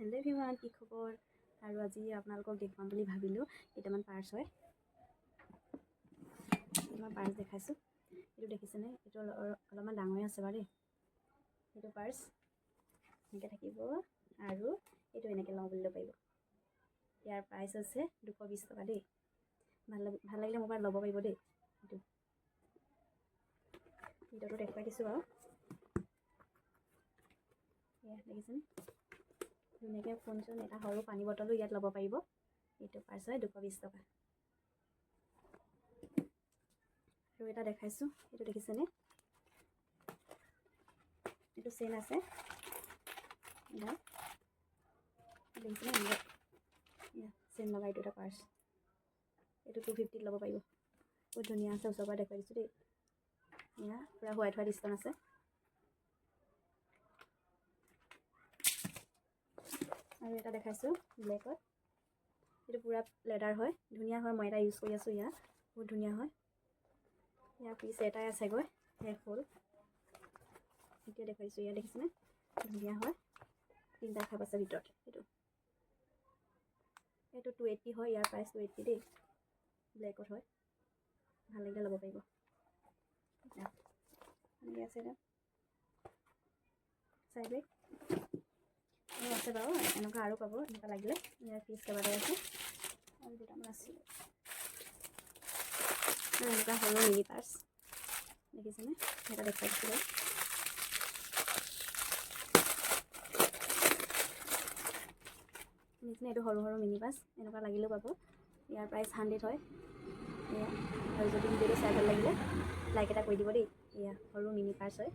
Hello' everyone, কি খবৰ? আৰু আজি আপোনালোকক দেখুৱাম বুলি ভাবিলোঁ। কেইটামান পাৰ্চ হয়, কেইটামান পাৰ্চ দেখাইছোঁ। এইটো দেখিছেনে? এইটো অলপমান ডাঙৰে আছে বাৰু দেই। এইটো পাৰ্চ এনেকৈ থাকিব আৰু এইটো এনেকৈ লওঁ বুলি ল'ব পাৰিব। ইয়াৰ প্ৰাইচ আছে 220 টকা দেই। ভাল লাগিলে মোৰ পৰা ল'ব পাৰিব দেই। এইটো ভিতৰটো দেখুৱাই দিছোঁ বাৰু। এয়া দেখিছেনে? ধুনীয়াকৈ ফোন চোন এটা সৰু পানী বটলো ইয়াত ল'ব পাৰিব। এইটো পাৰ্চ হয় 220 টকা। আৰু এটা দেখাইছোঁ, এইটো দেখিছেনে? এইটো চেইন আছে, দেখিছেনে? চেইন লগা এইটো এটা পাৰ্চ। এইটো 250 ল'ব পাৰিব। বহুত ধুনীয়া আছে, ওচৰৰ পৰা দেখুৱাই দিছোঁ দেই। এয়া পূৰা হোৱাইট হোৱাইট ষ্টন আছে। আৰু এটা দেখাইছোঁ ব্লেকত। এইটো পূৰা লেডাৰ হয়, ধুনীয়া হয়। মই এটা ইউজ কৰি আছোঁ, ইয়াত বহুত ধুনীয়া হয়। ইয়াৰ পিছ এটাই আছেগৈ, শেষ হ'ল। এতিয়া দেখুৱাইছোঁ, ইয়াত দেখিছেনে? ধুনীয়া হয়। 3টা খাপ আছে ভিতৰত। এইটো 280 হয়, ইয়াৰ প্ৰাইচ 280 দেই। ব্লেকত হয়, ভাল লাগিলে ল'ব পাৰিব। এনেকৈ আছে এটা চাই বেগ আৰু আছে বাৰু, এনেকুৱা আৰু পাব এনেকুৱা লাগিলে। ইয়াৰ পিচ কেইবাটাও আছে আৰু দুটামান আছিলে। এনেকুৱা সৰু মিনি পাৰ্চ দেখিছেনে? এটা দেখুৱাই দিছোঁ বাৰু। দেখিছেনে? এইটো সৰু সৰু মিনি পাৰ্চ এনেকুৱা লাগিলেও পাব। ইয়াৰ প্ৰাইচ 100 হয়। এয়া, আৰু যদি ভিডিঅ'টো চাই ভাল লাগিলে লাইক এটা কৰি দিব দেই। এয়া সৰু মিনি পাৰ্চ হয়।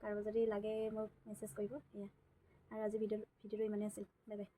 কাৰোবাৰ যদি লাগে মোক মেছেজ কৰিব। এয়া, আৰু আজি ভিডিঅ'টো ইমানেই আছিল। Bye bye.